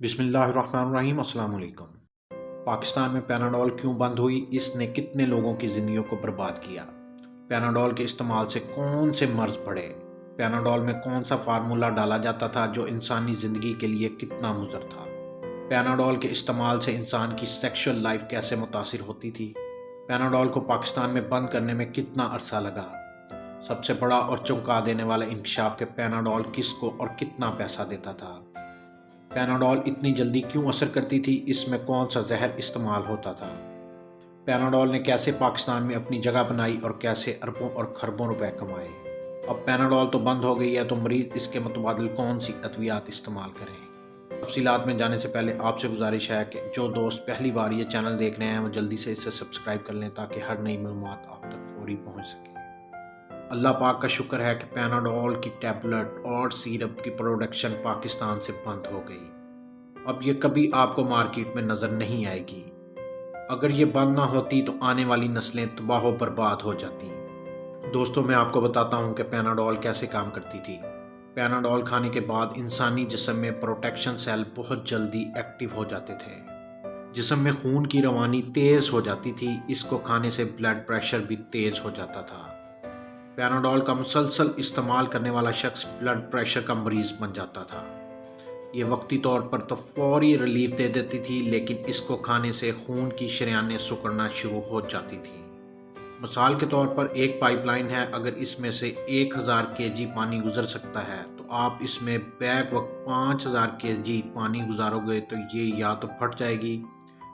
بسم اللہ الرحمن الرحیم۔ السلام علیکم۔ پاکستان میں پیناڈول کیوں بند ہوئی؟ اس نے کتنے لوگوں کی زندگیوں کو برباد کیا؟ پیناڈول کے استعمال سے کون سے مرض بڑھے؟ پیناڈول میں کون سا فارمولہ ڈالا جاتا تھا جو انسانی زندگی کے لیے کتنا مضر تھا؟ پیناڈول کے استعمال سے انسان کی سیکشول لائف کیسے متاثر ہوتی تھی؟ پیناڈول کو پاکستان میں بند کرنے میں کتنا عرصہ لگا؟ سب سے بڑا اور چونکا دینے والا انکشاف کہ پیناڈول کس کو اور کتنا پیسہ دیتا تھا۔ پیناڈول اتنی جلدی کیوں اثر کرتی تھی؟ اس میں کون سا زہر استعمال ہوتا تھا؟ پیناڈول نے کیسے پاکستان میں اپنی جگہ بنائی اور کیسے اربوں اور خربوں روپے کمائے؟ اب پیناڈول تو بند ہو گئی ہے تو مریض اس کے متبادل کون سی ادویات استعمال کریں؟ تفصیلات میں جانے سے پہلے آپ سے گزارش ہے کہ جو دوست پہلی بار یہ چینل دیکھ رہے ہیں وہ جلدی سے اسے سبسکرائب کر لیں تاکہ ہر نئی معلومات آپ تک فوری پہنچ سکے۔ اللہ پاک کا شکر ہے کہ پیناڈول کی ٹیبلٹ اور سیرپ کی پروڈکشن پاکستان سے بند ہو گئی۔ اب یہ کبھی آپ کو مارکیٹ میں نظر نہیں آئے گی۔ اگر یہ بند نہ ہوتی تو آنے والی نسلیں تباہ و برباد ہو جاتی۔ دوستوں، میں آپ کو بتاتا ہوں کہ پیناڈول کیسے کام کرتی تھی۔ پیناڈول کھانے کے بعد انسانی جسم میں پروٹیکشن سیل بہت جلدی ایکٹیو ہو جاتے تھے۔ جسم میں خون کی روانی تیز ہو جاتی تھی۔ اس کو کھانے سے بلڈ پریشر بھی تیز ہو جاتا تھا۔ پیناڈول کا مسلسل استعمال کرنے والا شخص بلڈ پریشر کا مریض بن جاتا تھا۔ یہ وقتی طور پر تو فوری ریلیف دے دیتی تھی، لیکن اس کو کھانے سے خون کی شریانیں سکڑنا شروع ہو جاتی تھیں۔ مثال کے طور پر ایک پائپ لائن ہے، اگر اس میں سے 1000 kg پانی گزر سکتا ہے تو آپ اس میں بیک وقت 5000 kg پانی گزارو گے تو یہ یا تو پھٹ جائے گی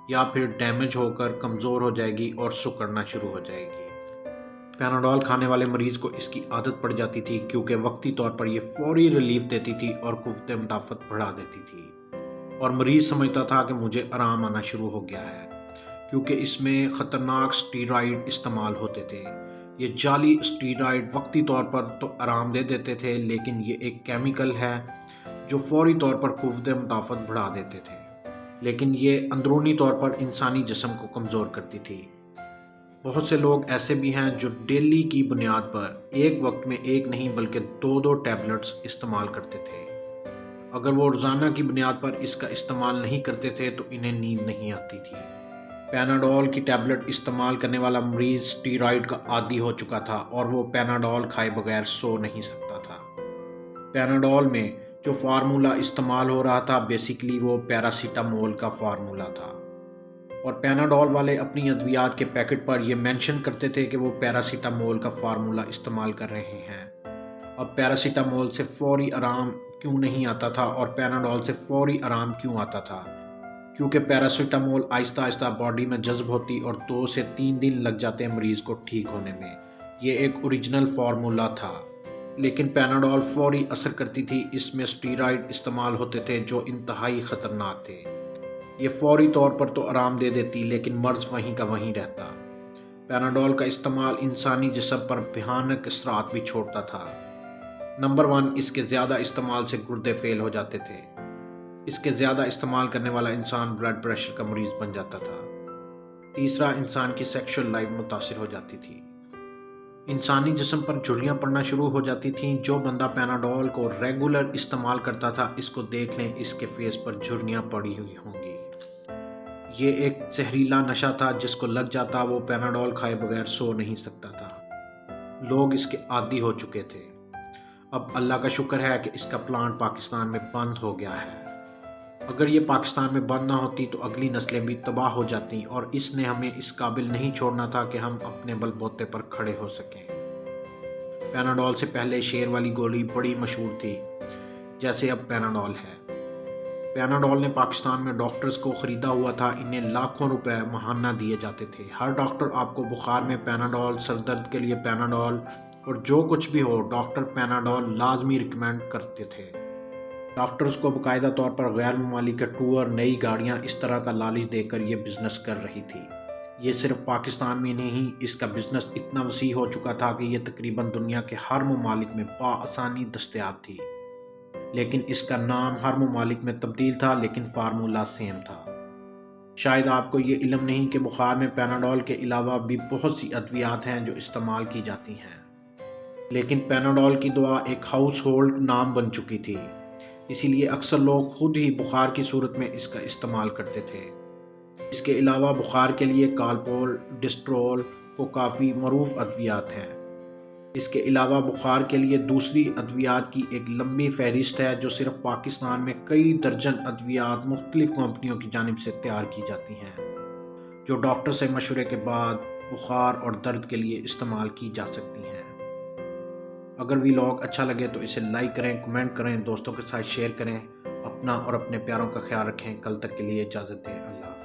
یا پھر ڈیمیج ہو کر کمزور ہو جائے گی اور سکڑنا شروع ہو جائے گی۔ پیناڈول کھانے والے مریض کو اس کی عادت پڑ جاتی تھی کیونکہ وقتی طور پر یہ فوری ریلیف دیتی تھی اور قوت مدافعت بڑھا دیتی تھی، اور مریض سمجھتا تھا کہ مجھے آرام آنا شروع ہو گیا ہے، کیونکہ اس میں خطرناک اسٹیرائڈ استعمال ہوتے تھے۔ یہ جعلی اسٹیرائڈ وقتی طور پر تو آرام دے دیتے تھے، لیکن یہ ایک کیمیکل ہے جو فوری طور پر قوت مدافعت بڑھا دیتے تھے، لیکن یہ اندرونی طور پر انسانی جسم کو کمزور کرتی تھی۔ بہت سے لوگ ایسے بھی ہیں جو ڈیلی کی بنیاد پر ایک وقت میں ایک نہیں بلکہ 2 ٹیبلٹس استعمال کرتے تھے۔ اگر وہ روزانہ کی بنیاد پر اس کا استعمال نہیں کرتے تھے تو انہیں نیند نہیں آتی تھی۔ پیناڈول کی ٹیبلٹ استعمال کرنے والا مریض اسٹیرائڈ کا عادی ہو چکا تھا اور وہ پیناڈول کھائے بغیر سو نہیں سکتا تھا۔ پیناڈول میں جو فارمولہ استعمال ہو رہا تھا بیسیکلی وہ پیراسیٹامول کا فارمولہ تھا، اور پیناڈول والے اپنی ادویات کے پیکٹ پر یہ مینشن کرتے تھے کہ وہ پیراسیٹامول کا فارمولہ استعمال کر رہے ہیں۔ اب پیراسیٹامول سے فوری آرام کیوں نہیں آتا تھا اور پیناڈول سے فوری آرام کیوں آتا تھا؟ کیونکہ پیراسیٹامول آہستہ آہستہ باڈی میں جذب ہوتی اور 2 سے 3 دن لگ جاتے ہیں مریض کو ٹھیک ہونے میں۔ یہ ایک اوریجنل فارمولہ تھا، لیکن پیناڈول فوری اثر کرتی تھی۔ اس میں اسٹیرائڈ استعمال ہوتے تھے جو انتہائی خطرناک تھے۔ یہ فوری طور پر تو آرام دے دیتی لیکن مرض وہیں کا وہیں رہتا۔ پیناڈول کا استعمال انسانی جسم پر بھیانک اثرات بھی چھوڑتا تھا۔ نمبر 1، اس کے زیادہ استعمال سے گردے فیل ہو جاتے تھے۔ اس کے زیادہ استعمال کرنے والا انسان بلڈ پریشر کا مریض بن جاتا تھا۔ تیسرا، انسان کی سیکشول لائف متاثر ہو جاتی تھی۔ انسانی جسم پر جھریاں پڑنا شروع ہو جاتی تھیں۔ جو بندہ پیناڈول کو ریگولر استعمال کرتا تھا اس کو دیکھ لیں، اس کے فیس پر جھریاں پڑی ہوئی ہوں گی۔ یہ ایک زہریلا نشہ تھا، جس کو لگ جاتا وہ پیناڈول کھائے بغیر سو نہیں سکتا تھا۔ لوگ اس کے عادی ہو چکے تھے۔ اب اللہ کا شکر ہے کہ اس کا پلانٹ پاکستان میں بند ہو گیا ہے۔ اگر یہ پاکستان میں بند نہ ہوتی تو اگلی نسلیں بھی تباہ ہو جاتی، اور اس نے ہمیں اس قابل نہیں چھوڑنا تھا کہ ہم اپنے بل بوتے پر کھڑے ہو سکیں۔ پیناڈول سے پہلے شیر والی گولی بڑی مشہور تھی، جیسے اب پیناڈول ہے۔ پیناڈول نے پاکستان میں ڈاکٹرز کو خریدا ہوا تھا۔ انہیں لاکھوں روپے ماہانہ دیے جاتے تھے۔ ہر ڈاکٹر آپ کو بخار میں پیناڈول، سر درد کے لیے پیناڈول، اور جو کچھ بھی ہو ڈاکٹر پیناڈول لازمی ریکمینڈ کرتے تھے۔ ڈاکٹرز کو باقاعدہ طور پر غیر ممالک کے ٹور، نئی گاڑیاں، اس طرح کا لالچ دے کر یہ بزنس کر رہی تھی۔ یہ صرف پاکستان میں نہیں، اس کا بزنس اتنا وسیع ہو چکا تھا کہ یہ تقریباً دنیا کے ہر ممالک میں بآسانی دستیاب تھی، لیکن اس کا نام ہر ممالک میں تبدیل تھا، لیکن فارمولہ سیم تھا۔ شاید آپ کو یہ علم نہیں کہ بخار میں پیناڈول کے علاوہ بھی بہت سی ادویات ہیں جو استعمال کی جاتی ہیں، لیکن پیناڈول کی دوا ایک ہاؤس ہولڈ نام بن چکی تھی۔ اسی لیے اکثر لوگ خود ہی بخار کی صورت میں اس کا استعمال کرتے تھے۔ اس کے علاوہ بخار کے لیے کالپول، ڈسٹرول کو کافی معروف ادویات ہیں۔ اس کے علاوہ بخار کے لیے دوسری ادویات کی ایک لمبی فہرست ہے جو صرف پاکستان میں کئی درجن ادویات مختلف کمپنیوں کی جانب سے تیار کی جاتی ہیں، جو ڈاکٹر سے مشورے کے بعد بخار اور درد کے لیے استعمال کی جا سکتی ہیں۔ اگر ویلاگ اچھا لگے تو اسے لائک کریں، کمنٹ کریں، دوستوں کے ساتھ شیئر کریں۔ اپنا اور اپنے پیاروں کا خیال رکھیں۔ کل تک کے لیے اجازت دیں۔ اللہ